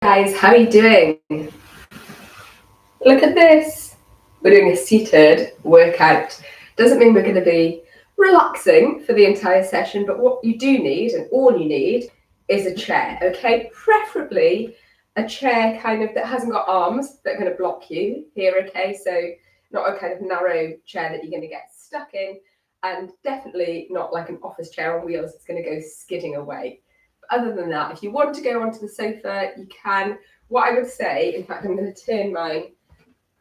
Guys, how are you doing? Look at this. We're doing a seated workout. Doesn't mean we're going to be relaxing for the entire session, but what you do need, and all you need, is a chair, okay? Preferably a chair kind of that hasn't got arms that are going to block you here, okay? So not a kind of narrow chair that you're going to get stuck in, and definitely not like an office chair on wheels that's going to go skidding away. But other than that, if you want to go onto the sofa, you can. What I would say, in fact, I'm going to turn mine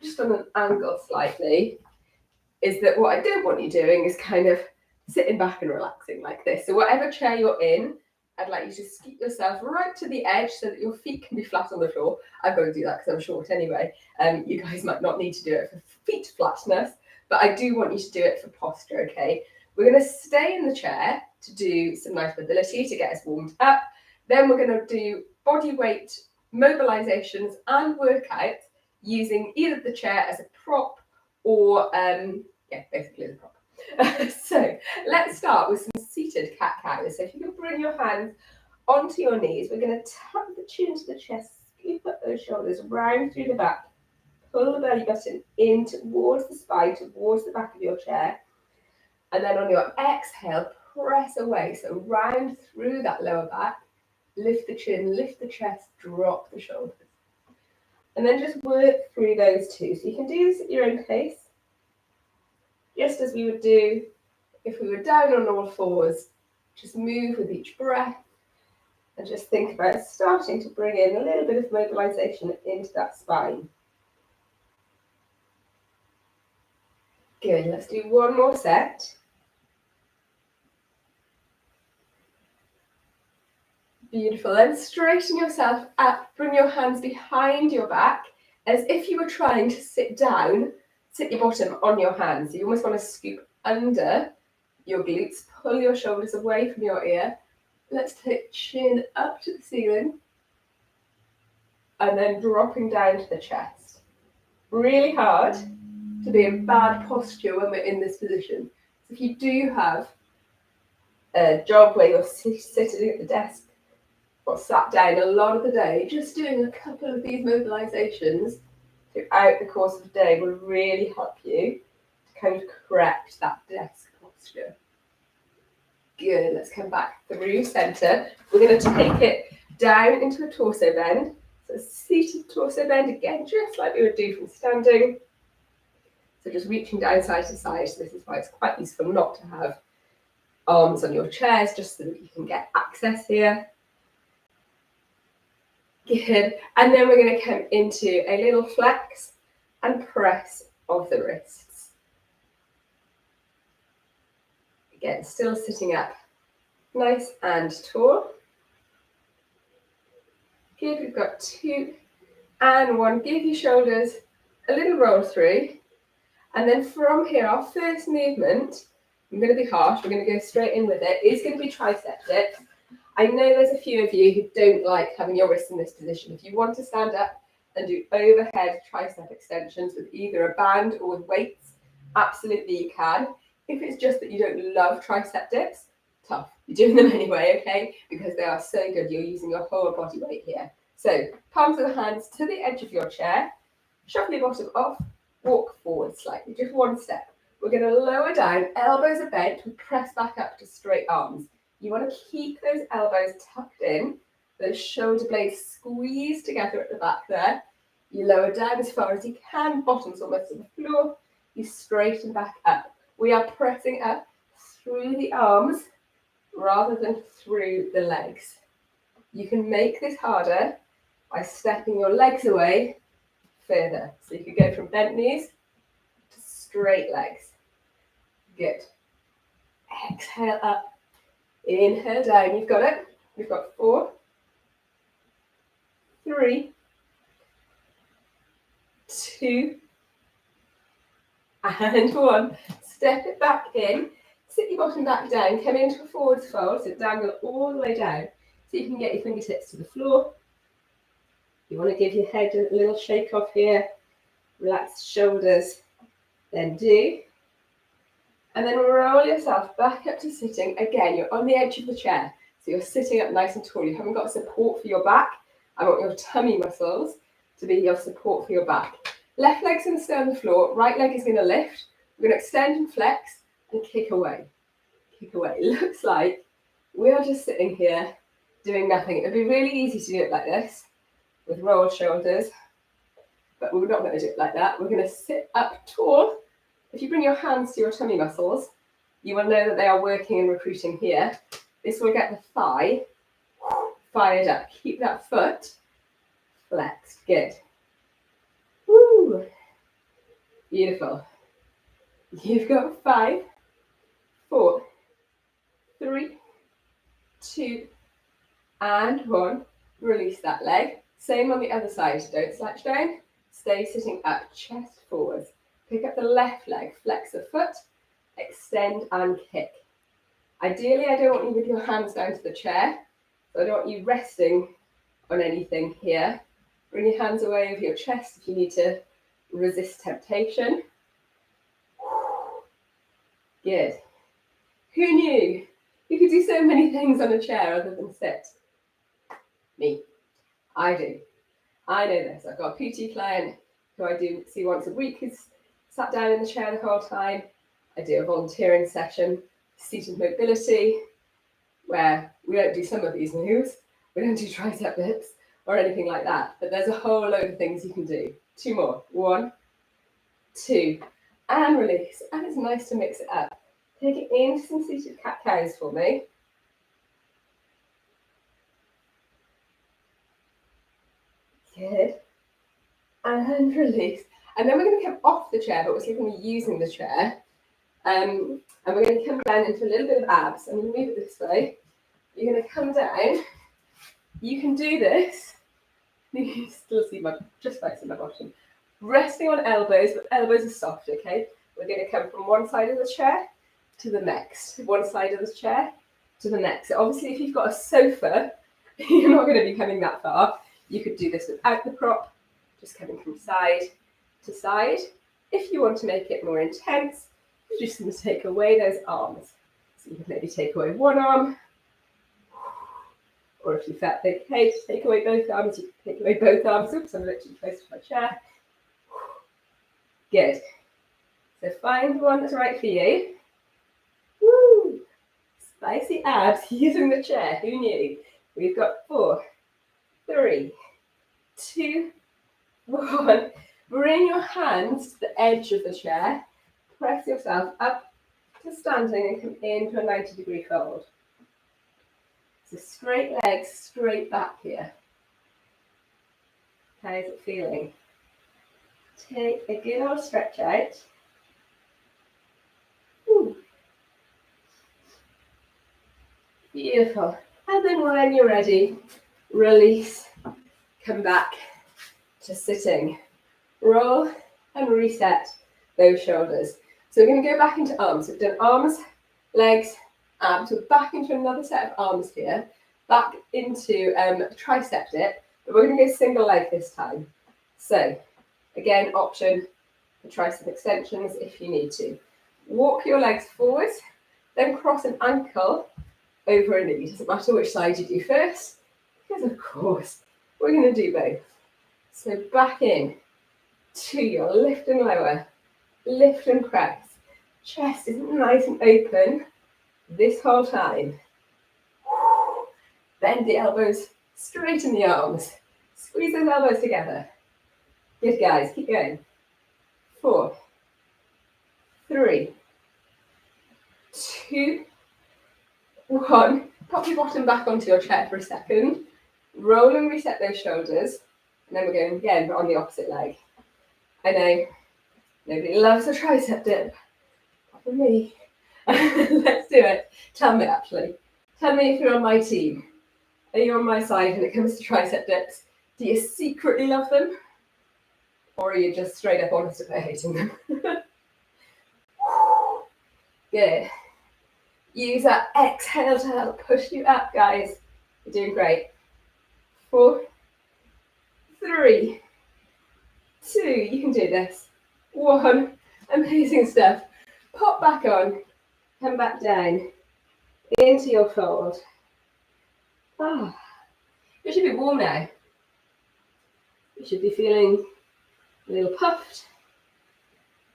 just on an angle slightly, is that what I don't want you doing is kind of sitting back and relaxing like this. So whatever chair you're in, I'd like you to scoot yourself right to the edge so that your feet can be flat on the floor. I've got to do that because I'm short anyway. You guys might not need to do it for feet flatness, but I do want you to do it for posture, okay? We're going to stay in the chair to do some nice mobility to get us warmed up. Then we're going to do body weight mobilizations and workouts using either the chair as a prop or, basically as a prop. So let's start with some seated cat-cows. So if you can bring your hands onto your knees, we're going to tap the chin to the chest, scoop up those shoulders, round through the back, pull the belly button in towards the spine, towards the back of your chair. And then on your exhale, press away. So round through that lower back, lift the chin, lift the chest, drop the shoulders. And then just work through those two. So you can do this at your own pace, just as we would do if we were down on all fours. Just move with each breath and just think about starting to bring in a little bit of mobilization into that spine. Good, let's do one more set. Beautiful, then straighten yourself up, bring your hands behind your back as if you were trying to sit down, sit your bottom on your hands. So you almost want to scoop under your glutes, pull your shoulders away from your ear. Let's take chin up to the ceiling and then dropping down to the chest. Really hard to be in bad posture when we're in this position. So if you do have a job where you're sitting at the desk or sat down a lot of the day, just doing a couple of these mobilizations throughout the course of the day will really help you to kind of correct that desk posture. Good, let's come back through center. We're going to take it down into a torso bend. So seated torso bend again, just like we would do from standing. So just reaching down side to side. So this is why it's quite useful not to have arms on your chairs, just so that you can get access here. Good, and then we're going to come into a little flex and press of the wrists. Again, still sitting up nice and tall. Good, we've got 2 and 1. Give your shoulders a little roll through. And then from here, our first movement, I'm going to be harsh, we're going to go straight in with it, is going to be tricep dips. I know there's a few of you who don't like having your wrists in this position. If you want to stand up and do overhead tricep extensions with either a band or with weights, absolutely you can. If it's just that you don't love tricep dips, tough. You're doing them anyway, okay? Because they are so good. You're using your whole body weight here. So palms of the hands to the edge of your chair, shuffle your bottom off, walk forward slightly, just one step. We're going to lower down, elbows are bent, we press back up to straight arms. You want to keep those elbows tucked in, those shoulder blades squeezed together at the back there. You lower down as far as you can, bottoms almost to the floor. You straighten back up. We are pressing up through the arms rather than through the legs. You can make this harder by stepping your legs away further. So you could go from bent knees to straight legs. Good. Exhale up. Inhale down. You've got it. We've got 4, 3, 2, and 1. Step it back in. Sit your bottom back down. Come into a forwards fold. So dangle all the way down. So you can get your fingertips to the floor. You want to give your head a little shake off here. Relax shoulders. Then do. And then roll yourself back up to sitting. Again, you're on the edge of the chair. So you're sitting up nice and tall. You haven't got support for your back. I want your tummy muscles to be your support for your back. Left leg's going to stay on the floor. Right leg is going to lift. We're going to extend and flex and kick away. Kick away. It looks like we are just sitting here doing nothing. It would be really easy to do it like this with rolled shoulders, but we're not going to do it like that. We're going to sit up tall. If you bring your hands to your tummy muscles, you will know that they are working and recruiting here. This will get the thigh fired up. Keep that foot flexed. Good. Woo. Beautiful. You've got 5, 4, 3, 2, and 1. Release that leg. Same on the other side. Don't slouch down. Stay sitting up, chest forwards. Pick up the left leg, flex the foot, extend and kick. Ideally, I don't want you with your hands down to the chair, so I don't want you resting on anything here. Bring your hands away over your chest if you need to resist temptation. Good. Who knew you could do so many things on a chair other than sit? Me. I do. I know this. I've got a PT client who I do see once a week who's sat down in the chair the whole time. I do a volunteering session, seated mobility, where we don't do some of these moves. We don't do tricep dips or anything like that. But there's a whole load of things you can do. 2 more. 1, 2, and release. And it's nice to mix it up. Take it into some seated cat-cows for me. Good. And release. And then we're going to come off the chair, but we're still going to be using the chair. And we're going to come down into a little bit of abs. I'm going to move it this way. You're going to come down. You can do this. You can still see just about see my bottom. Resting on elbows, but elbows are soft, okay? We're going to come from one side of the chair to the next. One side of the chair to the next. So obviously, if you've got a sofa, you're not going to be coming that far. You could do this without the prop, just coming from side to side. If you want to make it more intense, you're just going to take away those arms. So you can maybe take away one arm, or if you felt okay to take away both arms, you can take away both arms. Oops, I'm literally close to my chair. Good. So find one that's right for you. Woo! Spicy abs using the chair. Who knew? We've got 4, 3, 2, 1. Bring your hands to the edge of the chair. Press yourself up to standing and come into a 90-degree fold. So straight legs, straight back here. How is it feeling? Take a good old stretch out. Ooh. Beautiful. And then when you're ready, release. Come back to sitting. Roll and reset those shoulders. So we're going to go back into arms. We've done arms, legs, abs. We're back into another set of arms here. Back into tricep dip. But we're going to go single leg this time. So again, option for tricep extensions if you need to. Walk your legs forward, then cross an ankle over a knee. Doesn't matter which side you do first, because of course we're going to do both. So back in to your lift and lower, lift and press. Chest is nice and open this whole time. Bend the elbows, straighten the arms. Squeeze those elbows together. Good, guys, keep going. 4, 3, 2, 1. Pop your bottom back onto your chair for a second. Roll and reset those shoulders. And then we're going again, but on the opposite leg. I know, nobody loves a tricep dip. Not for me. Let's do it. Tell me, actually. Tell me if you're on my team. Are you on my side when it comes to tricep dips? Do you secretly love them? Or are you just straight up honest about hating them? Good. Use that exhale to help push you up, guys. You're doing great. 4, 3, 2. You can do this. 1. Amazing stuff. Pop back on. Come back down into your fold. Oh, you should be warm now. You should be feeling a little puffed.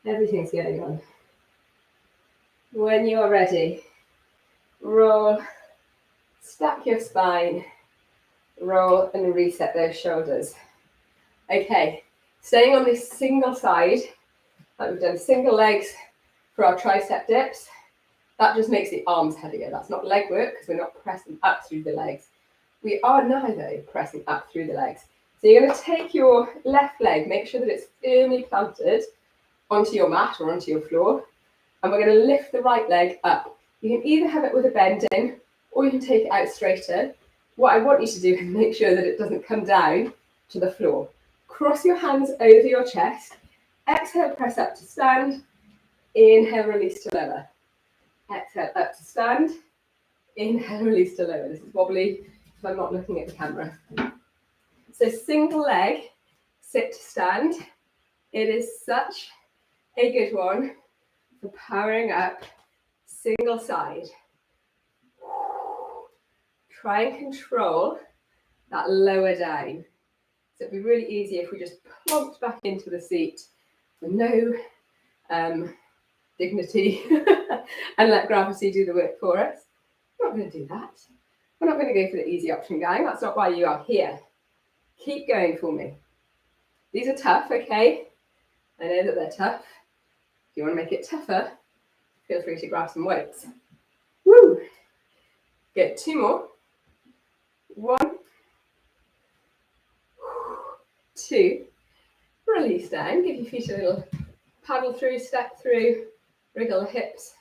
Everything's going on. When you are ready, roll, stack your spine, roll and reset those shoulders. Okay, staying on this single side, like we've done single legs for our tricep dips. That just makes the arms heavier. That's not leg work because we're not pressing up through the legs. We are now though pressing up through the legs. So you're going to take your left leg, make sure that it's firmly planted onto your mat or onto your floor. And we're going to lift the right leg up. You can either have it with a bend in, or you can take it out straighter. What I want you to do is make sure that it doesn't come down to the floor. Cross your hands over your chest. Exhale, press up to stand. Inhale, release to lower. Exhale, up to stand. Inhale, release to lower. This is wobbly if I'm not looking at the camera. So single leg, sit to stand. It is such a good one for powering up single side. Try and control that lower down. So it'd be really easy if we just plonked back into the seat with no dignity and let gravity do the work for us. We're not going to do that. We're not going to go for the easy option, gang. That's not why you are here. Keep going for me. These are tough, okay? I know that they're tough. If you want to make it tougher, feel free to grab some weights. Woo! Good. 2 more. 1, 2. Release down. Give your feet a little paddle through, step through, wriggle the hips,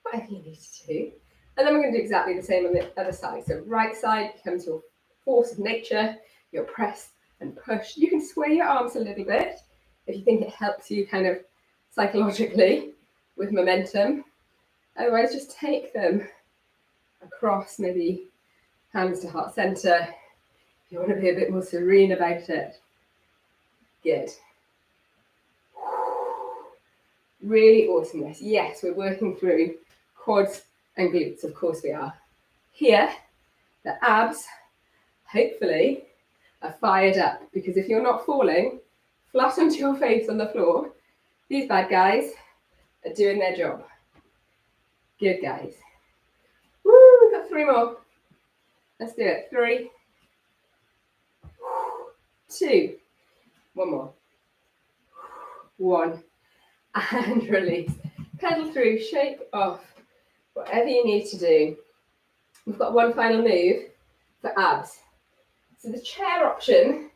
whatever you need to do. And then we're going to do exactly the same on the other side. So right side becomes your force of nature, your press and push. You can sway your arms a little bit if you think it helps you kind of psychologically with momentum. Otherwise, just take them across, maybe hands to heart center. If you want to be a bit more serene about it. Good. Really awesome this. Yes, we're working through quads and glutes, of course we are. Here, the abs, hopefully, are fired up, because if you're not falling flat onto your face on the floor, these bad guys are doing their job. Good, guys. Woo, we've got 3 more. Let's do it. 3, 2, 1 more. 1, and release. Pedal through, shake off, whatever you need to do. We've got one final move for abs. So the chair option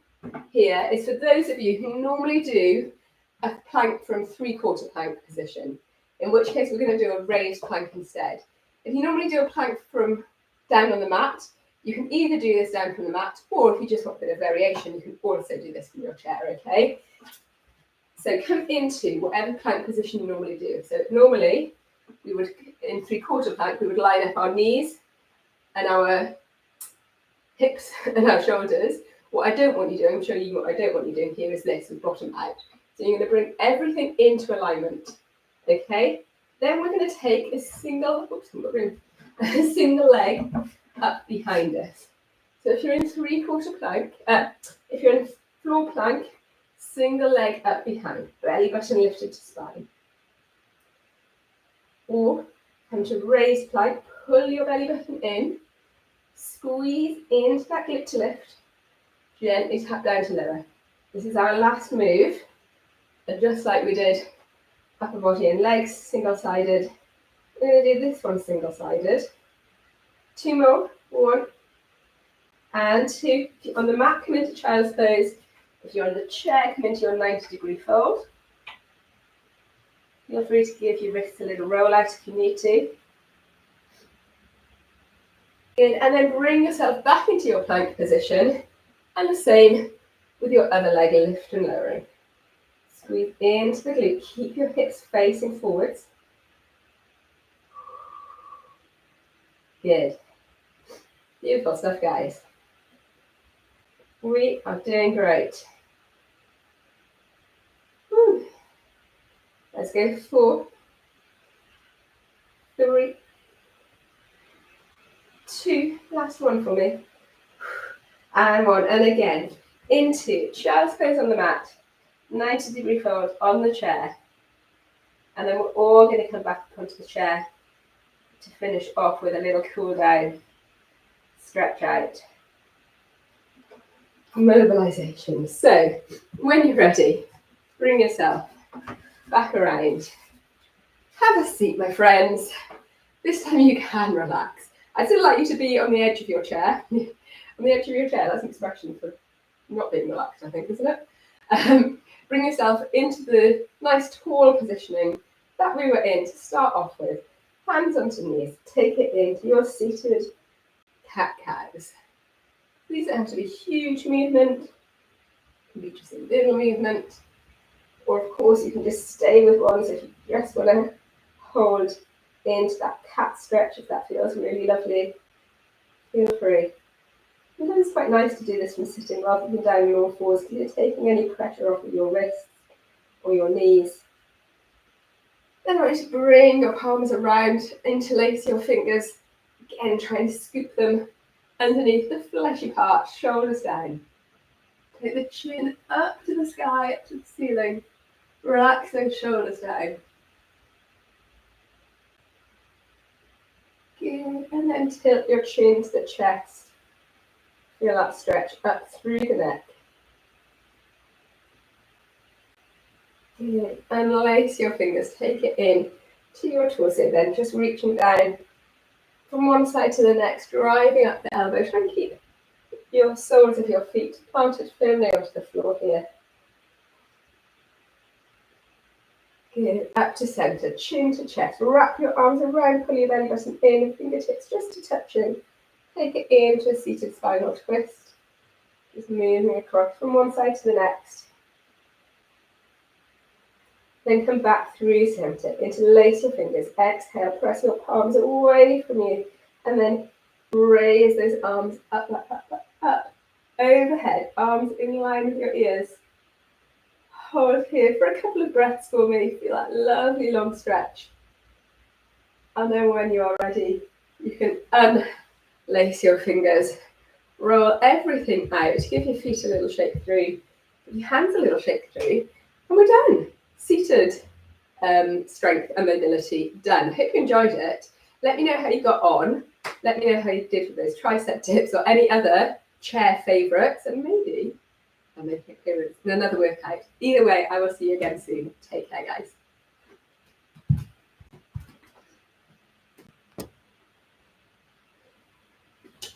here is for those of you who normally do a plank from 3/4 plank position, in which case we're going to do a raised plank instead. If you normally do a plank from down on the mat, you can either do this down from the mat, or if you just want a bit of variation, you can also do this from your chair, okay? So come into whatever plank position you normally do. So normally, we would, in 3/4 plank, we would line up our knees and our hips and our shoulders. What I don't want you doing, I'm showing you what I don't want you doing here, is this, with bottom out. So you're going to bring everything into alignment, okay? Then we're going to take a single, a single leg up behind us. So if you're in 3/4 plank, if you're in floor plank, single leg up behind, belly button lifted to spine. Or come to raised plank, pull your belly button in, squeeze into that glute to lift, gently tap down to lower. This is our last move, and just like we did upper body and legs, single-sided, we're going to do this one single-sided. 2 more, 1 and 2. If you're on the mat, come into child's pose. If you're on the chair, come into your 90-degree fold. Feel free to give your wrists a little roll out if you need to. Good, and then bring yourself back into your plank position, and the same with your other leg, lift and lowering. Squeeze into the glute, keep your hips facing forwards. Good. Beautiful stuff, guys. We are doing great. Woo. Let's go 4, 3, 2, last one for me. And 1, and again, into child's pose on the mat, 90-degree fold on the chair. And then we're all going to come back onto the chair to finish off with a little cool down, stretch out, mobilization. So when you're ready, bring yourself back around. Have a seat, my friends. This time you can relax. I'd still like you to be on the edge of your chair. On the edge of your chair, that's an expression for not being relaxed, I think, isn't it? Bring yourself into the nice tall positioning that we were in to start off with. Hands onto knees, take it into your seated cat-cows. These don't have to be huge movement, it can be just a little movement, or of course you can just stay with one, so if you just want to hold into that cat stretch, if that feels really lovely, feel free. Sometimes it's quite nice to do this from sitting rather than down on all fours, because you're taking any pressure off of your wrists or your knees. Then I want you to bring your palms around, interlace your fingers, again trying to scoop them underneath the fleshy part, shoulders down. Take the chin up to the sky, up to the ceiling. Relax those shoulders down. Good. And then tilt your chin to the chest. Feel that stretch up through the neck. Good. And lace your fingers, take it in to your torso, then just reaching down from one side to the next, driving up the elbow. Try and keep your soles of your feet planted firmly onto the floor here. Good. Up to center, chin to chest. Wrap your arms around, pull your belly button in, fingertips just to touching. Take it into a seated spinal twist. Just moving across from one side to the next. Then come back through center, interlace your fingers. Exhale, press your palms away from you. And then raise those arms up, up, up, up, up. Overhead, arms in line with your ears. Hold here for a couple of breaths for me. Feel that lovely long stretch. And then when you are ready, you can unlace your fingers. Roll everything out. Give your feet a little shake through. Give your hands a little shake through. And we're done. Seated strength and mobility done. Hope you enjoyed it. Let me know how you got on. Let me know how you did with those tricep dips or any other chair favourites, and maybe I'll make an appearance in another workout. Either way, I will see you again soon. Take care, guys.